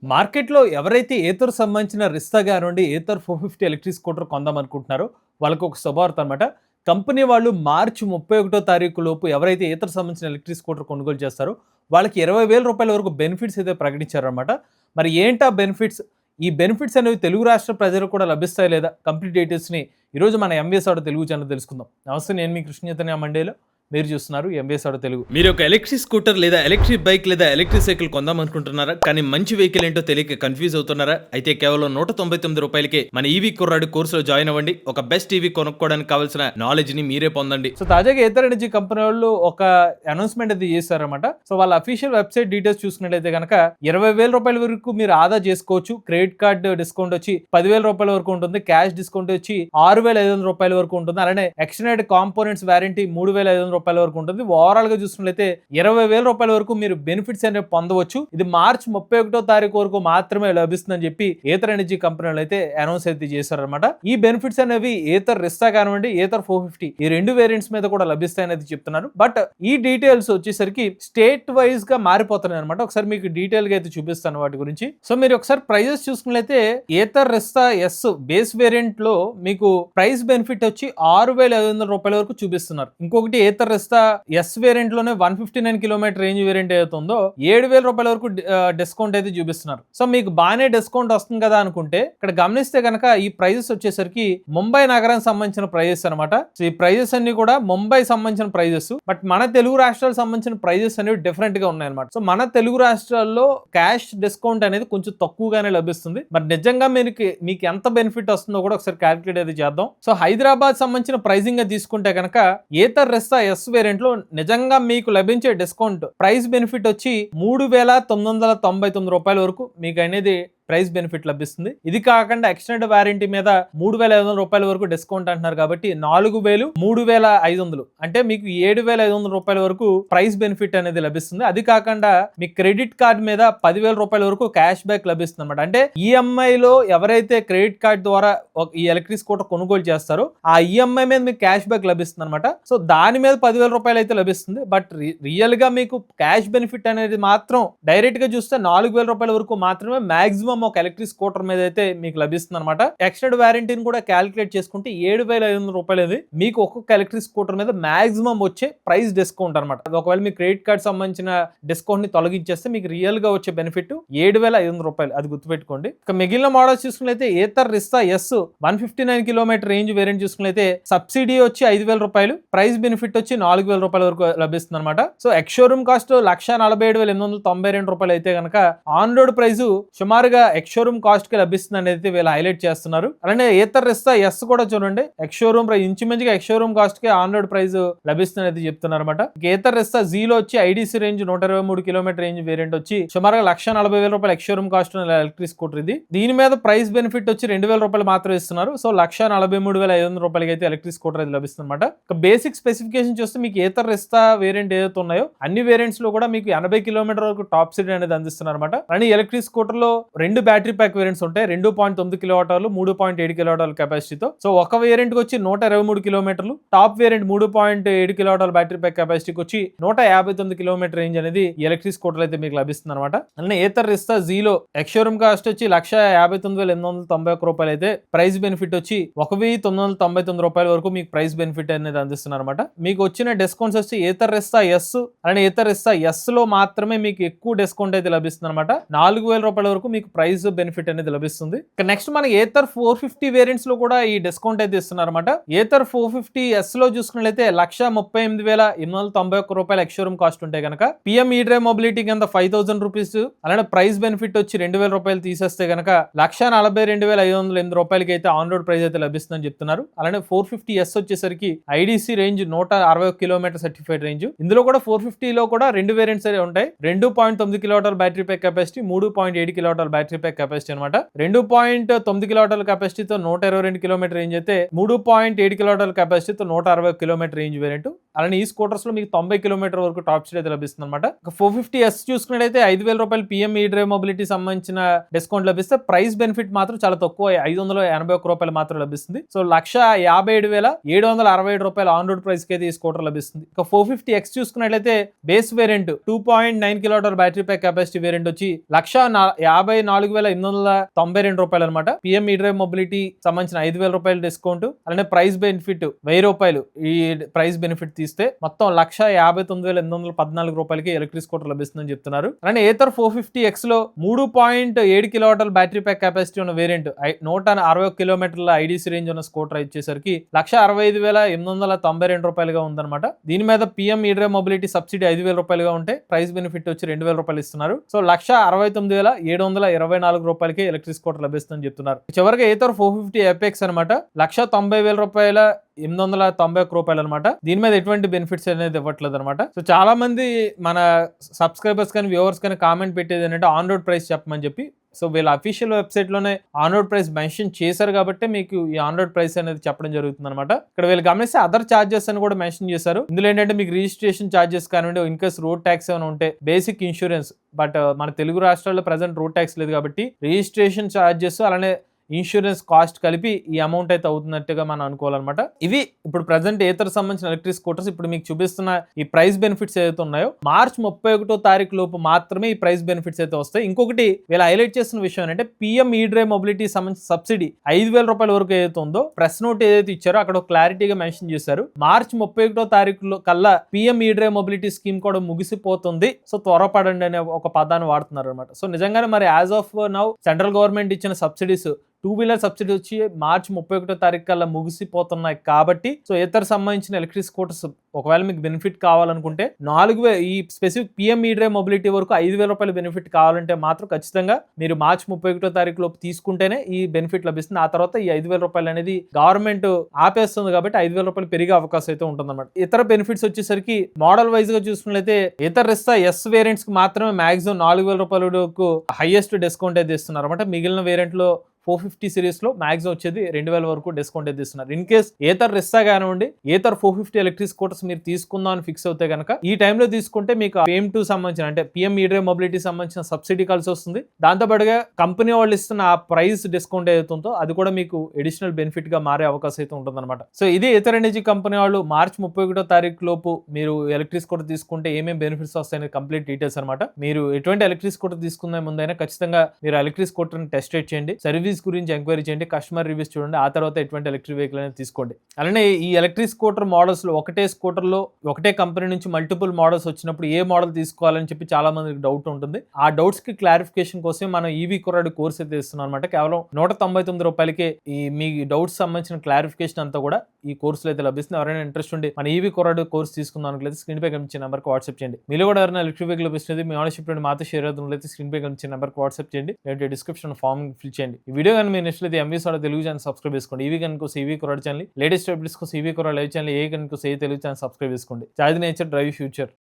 మార్కెట్‌లో ఎవరైతే ఏతర్ సంబంధించిన రిస్తా గానివ్వండి, ఏతర్ 450 ఎలక్ట్రిక్ స్కూటర్ కొందామనుకుంటున్నారో వాళ్ళకొక శుభవార్త అనమాట. కంపెనీ వాళ్ళు మార్చి 31 తారీఖు లోపు ఎవరైతే ఏతర్ సంబంధించిన ఎలక్ట్రిక్ స్కూటర్ కొనుగోలు చేస్తారో వాళ్ళకి రూ. 20,000 వరకు బెనిఫిట్స్ అయితే ప్రకటించారనమాట. మరి ఏంటా బెనిఫిట్స్? ఈ బెనిఫిట్స్ అనేవి తెలుగు రాష్ట్ర ప్రజలకు కూడా లభిస్తాయా లేదా? కంప్లీట్ డీటెయిల్స్‌ని ఈరోజు మన ఎంవీఎస్ ఆటో తెలుగు ఛానల్ తెలుసుకుందాం. నమస్తే, నేను మీ కృష్ణ చైతన్య మండేలో. మీరు చూస్తున్నారు ఎంవీఎస్ ఆటో తెలుగు. మీరు ఒక ఎలక్ట్రిక్ స్కూటర్ లేదా ఎలక్ట్రిక్ బైక్ లేదా ఎలక్ట్రిక్ సైకిల్ కొందాం అనుకుంటున్నారా? కానీ మంచి వెహికల్ ఏంటో తెలియక కన్ఫ్యూజ్ అవుతున్నారా? అయితే కేవలం రూ. 199 మన ఈవీ కుర్రాడు కోర్సులో జాయిన్ అవ్వండి. ఒక బెస్ట్ ఈవీ కొనుక్కోవడానికి కావాల్సిన నాలెడ్జ్ ని మీరే పొందండి. సో తాజాగా ఏతర్ ఎనర్జీ కంపెనీ వాళ్ళు ఒక అనౌన్స్మెంట్ అయితే చేశారన్నమాట. సో వాళ్ళ అఫీషియల్ వెబ్సైట్ డీటెయిల్స్ చూసుకున్నట్లయితే కనుక రూ. 20,000 వరకు మీరు ఆదా చేసుకోవచ్చు. క్రెడిట్ కార్డ్ డిస్కౌంట్ వచ్చి రూ. 10,000 వరకు ఉంటుంది. క్యాష్ డిస్కౌంట్ వచ్చి రూ. 6,500 వరకు ఉంటుంది. అలానే ఎక్స్టెండెడ్ కాంపోనెంట్స్ వారంటీ రూ. 3,500 వరకు ఉంటుంది. ఓవరాల్ గా చూసుకున్నట్లయితే రూ. 20,000 వరకు మీరు బెనిఫిట్స్ అనేవి పొందవచ్చు. ఇది మార్చి 31 తారీఖు వరకు మాత్రమే లభిస్తుందని చెప్పి ఏతర్ ఎనర్జీ కంపెనీలు అయితే అనౌన్స్ అయితే చేశారనమాట. ఈ బెనిఫిట్స్ అనేవి ఏతర్ రిస్తా కానివ్వండి, ఏతర్ 450 ఈ రెండు వేరియంట్స్ మీద కూడా లభిస్తాయని చెప్తున్నారు. బట్ ఈ డీటెయిల్స్ వచ్చేసరికి స్టేట్ వైజ్ గా మారిపోతున్నాయి అనమాట. ఒకసారి మీకు డీటెయిల్ గా అయితే చూపిస్తాను వాటి గురించి. సో మీరు ఒకసారి ప్రైజెస్ చూసుకున్నట్లయితే Ather Rizta yes base variant లో మీకు ప్రైస్ బెనిఫిట్ వచ్చి రూ. 6,500 వరకు చూపిస్తున్నారు. ఇంకొకటి ఏతర్ రిస్తా ఎస్ వేరియంట్ లోనే 159 కిలోమీటర్ రేంజ్ వేరియంట్ ఏదైతుందో రూ. 7,000 వరకు డిస్కౌంట్ అయితే చూపిస్తున్నారు. సో మీకు బాగానే డిస్కౌంట్ వస్తుంది కదా అనుకుంటే ఇక్కడ గమనిస్తే కనుక ఈ ప్రైజెస్ వచ్చేసరికి ముంబై నగరానికి సంబంధించిన ప్రైజెస్ అనమాట. సో ఈ ప్రైజెస్ అన్ని కూడా ముంబై సంబంధించిన ప్రైజెస్. బట్ మన తెలుగు రాష్ట్రాలకు సంబంధించిన ప్రైజెస్ అనేవి డిఫరెంట్ గా ఉన్నాయి అనమాట. సో మన తెలుగు రాష్ట్రాల్లో క్యాష్ డిస్కౌంట్ అనేది కొంచెం తక్కువగానే లభిస్తుంది. మరి నిజంగా మీకు ఎంత బెనిఫిట్ వస్తుందో కూడా ఒకసారి క్యాలిక్యులేట్ అయితే చేద్దాం. సో హైదరాబాద్ సంబంధించిన ప్రైజింగ్ గా తీసుకుంటే కనుక ఏతర్ రిస్తా ఎస్ వేరియంట్ లో నిజంగా మీకు లభించే డిస్కౌంట్ ప్రైస్ బెనిఫిట్ వచ్చి రూ. 3,999 వరకు మీకు అనేది ప్రైస్ బెనిఫిట్ లభిస్తుంది. ఇది కాకుండా ఎక్స్టెండెడ్ వారంటీ మీద రూ. 3,500 వరకు డిస్కౌంట్ అంటున్నారు కాబట్టి 4,000 3,500 అంటే మీకు రూ. 7,500 వరకు ప్రైస్ బెనిఫిట్ అనేది లభిస్తుంది. అది కాకుండా మీ క్రెడిట్ కార్డ్ మీద రూ. 10,000 వరకు క్యాష్ బ్యాక్ లభిస్తుంది అనమాట. అంటే ఈఎంఐ లో ఎవరైతే క్రెడిట్ కార్డ్ ద్వారా ఈ ఎలక్ట్రిక్ స్కూటర్ కొనుగోలు చేస్తారో ఆ ఈఎంఐ మీద మీకు క్యాష్ బ్యాక్ లభిస్తుంది అనమాట. సో దాని మీద రూ. 10,000 అయితే లభిస్తుంది. బట్ రియల్ గా మీకు క్యాష్ బెనిఫిట్ అనేది మాత్రం డైరెక్ట్ గా చూస్తే రూ. 4,000 వరకు మాత్రమే మాక్సిమం ఒక ఎలక్ట్రిక్ స్కూటర్ మీద అయితే మీకు లభిస్తుంది అనమాట. ఎక్స్టెండ్ వారంటీని కూడా క్యాలిక్యులేట్ చేసుకుంటే రూ. 7,500 మీకు ఒక్కొక్క ఎలక్ట్రిక్ స్కూటర్ మీద మాక్సిమం వచ్చే ప్రైస్ డిస్కౌంట్ అనమాట. ఒకవేళ మీ క్రెడిట్ కార్డ్ సంబంధించిన డిస్కౌంట్ ని తొలగించేస్తే మీకు రియల్ గా వచ్చే బెనిఫిట్ రూ. 7,500. అది గుర్తుపెట్టుకోండి. ఇక మిగిలిన మోడల్స్ చూసుకున్నట్లయితే Ather Rizta S 159 kilometre range variant చూసుకున్నట్లయితే సబ్సిడీ వచ్చి రూ. 5,000, ప్రైస్ బెనిఫిట్ వచ్చి రూ. 4,000 వరకు లభిస్తుంది అనమాట. సో ఎక్స్షోరూమ్ కాస్ట్ రూ. 1,47,892 అయితే కనుక ఆన్ రోడ్ ప్రైస్ సుమారుగా ఎక్స్షోరూమ్ కాస్ట్ కి లభిస్తుంది అనేది వీళ్ళు హైలైట్ చేస్తున్నారు. అలానే ఏతర్ రిస్తా ఎస్ కూడా చూడండి, ఎక్స్షోరూమ్ ప్రైస్ ఇంచుమించుగా ఎక్స్షోరూమ్ కాస్ట్ కి ఆన్ రోడ్ ప్రైస్ లభిస్తుంది అనేది చెప్తున్నారు అనమాట. ఏతర్ రిస్తా జీలో వచ్చి IDC range 123 kilometre range variant వచ్చి సుమారుగా రూ. 1,40,000 ఎక్స్షోరూమ్ కాస్ట్ ఎలక్ట్రిక్ స్కూటర్ ఇది. దీని మీద ప్రైస్ బెనిఫిట్ వచ్చి రూ. 2,000 మాత్రమే ఇస్తున్నారు. సో రూ. 1,43,500 అయితే ఎలక్ట్రిక్ స్కూటర్ అయితే లభిస్తుంది అనమాట. బేసిక్ స్పెసిఫికేషన్ చూస్తే మీకు ఏతర్ రిస్తా వేరియంట్ ఏదైతే ఉన్నాయో అన్ని వేరియంట్స్ లో కూడా మీకు 80 కిలోమీటర్ వరకు టాప్ స్పీడ్ అనేది అందిస్తున్నారు అనమాట. అని ఎలక్ట్రిక్ స్కూటర్ లో రెండు బ్యాటరీ ప్యాక్ వేరియంట్స్ ఉంటాయి. 2.9 కిలోవాట్లు 3.7 కిలోవాట్ల కెపాసిటీతో. సో ఒక వేరియంట్ కి వచ్చి 123 కిలోమీటర్లు, టాప్ వేరియంట్ 3.7 కిలోవాట్ల బ్యాటరీ ప్యాక్ కెపాసిటీకి వచ్చి 159 కిలోమీటర్ రేంజ్ అనేది ఎలక్ట్రిక్ స్కూటర్ అయితే మీకు లభిస్తుంది అనమాట. అలానే ఏతర్ రిస్తా జీలో ఎక్స్షోరూమ్ కాస్ట్ వచ్చి రూ. 1,59,891 అయితే ప్రైస్ బెనిఫిట్ వచ్చి రూ. 1,999 వరకు మీకు ప్రైస్ బెనిఫిట్ అనేది అందిస్తున్నారు అనమాట. మీకు వచ్చిన డిస్కౌంట్స్ వచ్చి ఏతర్ రిస్తా ఎస్ అలానే ఏతర్ రిస్తా ఎస్ లో మాత్రమే మీకు ఎక్కువ డిస్కౌంట్ అయితే లభిస్తుంది అనమాట. రూ. 4,000 వరకు మీకు ప్రైస్ బెనిఫిట్ అనేది లభిస్తుంది. నెక్స్ట్ మన ఏతర్ 450 వేరియంట్స్ లో కూడా ఈ డిస్కౌంట్ అయితే ఇస్తున్నారు అనమాట. ఏతర్ 450 ఎస్ లో చూసుకున్నట్లయితే రూ. 1,38,891 ఎక్స్షోరూమ్ కాస్ట్ ఉంటే కనుక పిఎం ఈ డ్రైవ్ మొబిలిటీ కింద 5,000 రూపీస్, అలానే ప్రైస్ బెనిఫిట్ వచ్చి రూ. 2,000 తీసేస్తే కనుక రూ. 1,42,500 అయితే ఆన్ రోడ్ ప్రైస్ అయితే లభిస్తుందని చెప్తున్నారు. అలానే 450 ఎస్ వచ్చేసరికి IDC range 160 kilometre certified range. ఇందులో కూడా 450 లో కూడా రెండు వేరియంట్స్ ఉంటాయి. 2.9 కిలోవాట్ల బ్యాటరీ ప్యాక్ కెపాసిటీ, 3.7 కిలోవాట్ల బ్యాటరీ ప్యాక్ కెపాసిటీ అనమాట. 2.9 కిలోవాట్ల కెపాసిటీతో 122 కిలోమీటర్ రేంజ్ అయితే 3.7 కిలోవాట్ల కెపాసిటీతో 160 కిలోమీటర్ రేంజ్ వేరియంట్. అలానే ఈ స్కూటర్స్ లో మీకు 90 కిలోమీటర్ వరకు టాప్ స్పీడ్ అయితే లభిస్తుంది అనమాట. 450S చూసుకున్నట్టయితే 5,000 రూపాయలు పిఎం ఈ డ్రైవ్ మొబిలిటీ సంబంధించిన డిస్కౌంట్ లభిస్తే ప్రైస్ బెనిఫిట్ మాత్రం చాలా తక్కువ 581 రూపాయలు మాత్రం లభిస్తుంది. సో 1,57,767 రూపాయలు ఆన్ రోడ్ ప్రైస్ కి అయితే ఈ స్కూటర్ లభిస్తుంది. ఇక 450X చూసుకున్నట్లయితే base variant 2.9 kilowatt battery pack capacity variant వచ్చి 1,54,892 రూపాయలు అనమాట. పిఎం ఈ డ్రైవ్ మొబిలిటీ సంబంధించిన 5,000 రూపాయలు డిస్కౌంట్, అలానే ప్రైస్ బెనిఫిట్ 1,000 రూపాయలు ఈ ప్రైస్ బెనిఫిట్ తీస్తే మొత్తం 1,59,814 రూపాయలకి ఎలక్ట్రిక్ స్కూటర్ లభిస్తుందని చెప్తున్నారు. అలానే ఏతర్ 450X లో 3.7 కిలోవాట్ బ్యాటరీ ప్యాక్ కెపాసిటీ ఉన్న వేరియంట్ 160 కిలోమీటర్ల ఐడీసీ రేంజ్ ఉన్న స్కూటర్ ఇచ్చేసరికి 165,892 రూపాయలుగా ఉందన్నమాట. దీని మీద పిఎం ఈ డ్రైవ్ మొబిలిటీ సబ్సిడీ 5,000 రూపాయలుగా ఉంటే ప్రైస్ బెనిఫిట్ వచ్చి 2,000 రూపాయలు ఇస్తున్నారు. సో 169,724 రూపాయలకి ఎలక్ట్రిక్ స్కూటర్ లభిస్తుందని చెప్తున్నారు. చివరిగా ఏతర్ 450 ఎపెక్స్ అనమాట 190,000 రూపాయల 891 రూపాయలు అనమాట. దీని మీద ఎటువంటి బెనిఫిట్స్ అనేది ఇవ్వట్లేదు అనమాట. సో చాలా మంది మన సబ్స్క్రైబర్స్ కానీ వ్యూవర్స్ కానీ కామెంట్ పెట్టేది ఏంటంటే ఆన్ రోడ్ ప్రైస్ చెప్పమని చెప్పి. సో వీళ్ళ అఫీషియల్ వెబ్సైట్ లోనే ఆన్ రోడ్ ప్రైస్ మెన్షన్ చేశారు కాబట్టి మీకు ఈ ఆన్ రోడ్ ప్రైస్ అనేది చెప్పడం జరుగుతుంది అనమాట. ఇక్కడ వీళ్ళు గమనిస్తే అదర్ చార్జెస్ అని కూడా మెన్షన్ చేశారు. ఇందులో ఏంటంటే మీకు రిజిస్ట్రేషన్ చార్జెస్ కానివ్వండి, ఇన్ కేస్ రోడ్ ట్యాక్స్ ఏమైనా ఉంటే, బేసిక్ ఇన్సూరెన్స్, బట్ మన తెలుగు రాష్ట్రాల్లో ప్రెసెంట్ రోడ్ ట్యాక్స్ లేదు కాబట్టి రిజిస్ట్రేషన్ చార్జెస్ అలానే ఇన్సూరెన్స్ కాస్ట్ కలిపి ఈ అమౌంట్ అయితే అవుతున్నట్టుగా మనం అనుకోవాలన్నమాట. ఇవి ఇప్పుడు ప్రెసెంట్ ఏతర్ సంబంధించిన ఎలక్ట్రిక్ స్కూటర్స్. ఇప్పుడు మీకు చూపిస్తున్న ఈ ప్రైస్ బెనిఫిట్స్ ఏదైతే ఉన్నాయో మార్చ్ 31వ తారీఖు లోపు మాత్రమే ఈ ప్రైస్ బెనిఫిట్స్ అయితే వస్తాయి. ఇంకొకటి వీళ్ళు హైలైట్ చేస్తున్న విషయం ఏంటంటే పిఎం ఈ డ్రైవ్ మొబిలిటీ సంబంధించిన సబ్సిడీ 5,000 రూపాయల వరకు ఏదైతే ఉందో ప్రెస్ నోట్ ఏదైతే ఇచ్చారో అక్కడ క్లారిటీగా మెన్షన్ చేశారు. మార్చ్ 31వ తారీఖులో కల్లా పిఎం ఈ డ్రైవ్ మొబిలిటీ స్కీమ్ కూడా ముగిసిపోతుంది. సో త్వరపడండి అనే ఒక పదాన్ని వాడుతున్నారు అనమాట. సో నిజంగానే మరి as of now central government ఇచ్చిన సబ్సిడీస్ 2 వీలర్ సబ్సిడీ వచ్చి మార్చ్ 31వ తారీఖు కల్లా ముగిసిపోతున్నాయి కాబట్టి సో ఇతర సంబంధించిన ఎలక్ట్రిక్ స్కూటర్స్ ఒకవేళ మీకు బెనిఫిట్ కావాలనుకుంటే 4,000 ఈ స్పెసిఫిక్ పిఎం ఈ డ్రైవ్ మొబిలిటీ వరకు 5,000 రూపాయల బెనిఫిట్ కావాలంటే మాత్రం ఖచ్చితంగా మీరు మార్చ్ 31వ తారీఖు లోపు తీసుకుంటేనే ఈ బెనిఫిట్ లభిస్తుంది. ఆ తర్వాత ఈ 5,000 రూపాయలు అనేది గవర్నమెంట్ ఆపేస్తుంది కాబట్టి 5,000 రూపాయలు పెరిగే అవకాశం అయితే ఉంటుంది అనమాట. ఇతర బెనిఫిట్స్ వచ్చేసరికి మోడల్ వైజ్ గా చూసుకున్నట్లయితే ఇతర రిస్తా ఎస్ వేరియంట్స్ కి మాత్రమే మాక్సిమం 4,000 రూపాయలకు హైయెస్ట్ డిస్కౌంట్ అయితే ఇస్తున్నారు అనమాట. మిగిలిన వేరియంట్ లో 450 సిరీస్ లో మాక్సిమం వచ్చేది 2,000 వరకు డిస్కౌంట్ అయితే ఇస్తున్నారు. ఇన్ కేస్ ఏతర్ రిస్తా కానివ్వండి, ఏతర్ 450 ఎలక్ట్రిక్ స్కూటర్స్ మీరు తీసుకుందాం అని ఫిక్స్ అవుతే కనుక ఈ టైంలో తీసుకుంటే మీకు PM2 సంబంధించిన అంటే పిఎం ఈ డ్రైవ్ మొబిలిటీ సంబంధించిన సబ్సిడీ కలిసి వస్తుంది. దాంతోపాటుగా కంపెనీ వాళ్ళు ఇస్తున్న ఆ ప్రైస్ డిస్కౌంట్ ఏదైతుందో అది కూడా మీకు ఎడిషనల్ బెనిఫిట్ గా మారే అవకాశం అయితే ఉంటుంది అనమాట. సో ఇది ఏతర్ ఎనర్జీ కంపెనీ వాళ్ళు మార్చ్ 31వ తారీఖు లోపు మీరు ఎలక్ట్రిక్ స్కూటర్ తీసుకుంటే ఏమేమి బెనిఫిట్స్ వస్తాయని కంప్లీట్ డీటెయిల్స్ అనమాట. మీరు ఎటువంటి ఎలక్ట్రిక్ స్కూటర్ తీసుకునే ముందైనా ఖచ్చితంగా మీరు ఎలక్ట్రిక్ స్కూటర్ ని టెస్ట్ రైడ్ చేయండి, సర్వీస్ గురించి ఎంక్వైరీ చేయండి, కస్టమర్ రివ్యూస్ చూడండి, ఆ తర్వాత ఎటువంటి ఎలక్ట్రిక్ వెహికల్ అనేది తీసుకోండి. అలానే ఈ ఎలక్ట్రిక్ స్కూటర్ మోడల్స్ లో ఒకటే స్కూటర్ లో ఒకటే కంపెనీ నుంచి మల్టిపుల్ మోడల్స్ వచ్చినప్పుడు ఏ మోడల్ తీసుకోవాలని చెప్పి చాలా మందికి డౌట్ ఉంటుంది. ఆ డౌట్స్ కి క్లారిఫికేషన్ కోసం మనం ఈవీ కుర్రాడు కోర్స్ అయితే ఇస్తున్నాం అనమాట. కేవలం 199 రూపాయలకే ఈ మీ డౌట్స్ సంబంధించిన క్లారిఫికేషన్ అంతా కూడా ఈ కోర్సులో అయితే లభిస్తుంది. ఎవరైనా ఇంట్రెస్ట్ ఉండి మన ఈవీ కుర్రాడు కోర్స్ తీసుకుందాం అనుకోలేదు స్క్రీన్ పై కనిపించే నెంబర్కి వాట్సాప్ చేయండి. మీలో కూడా ఎవరైనా ఎలక్ట్రిక్ వెహికల్ లభిస్తుంది మీ ఆనర్షిప్ మాతో షేర్ అవుతున్నట్లయితే స్క్రీన్ పై కనిపించే నెంబర్కి వాట్సాప్ చేయండి, లేదంటే డిస్క్రిప్షన్ ఫామ్ ఫిల్ చేయండి. ఈ వీడియో కానీ మీరు next MV soda Telugu channel subscribe చేసుకోండి. ఈవీ కనుక ఈవీ కుర్రాడు ఛానల్, లేటెస్ట్ అప్డేట్స్ కోసం ఈవీ కుర్రాడు లైవ్ ఛానల్, ఏ కనుక తెలుగు ఛానల్ సబ్స్క్రైబ్ చేసుకోండి. Charge nature drive future.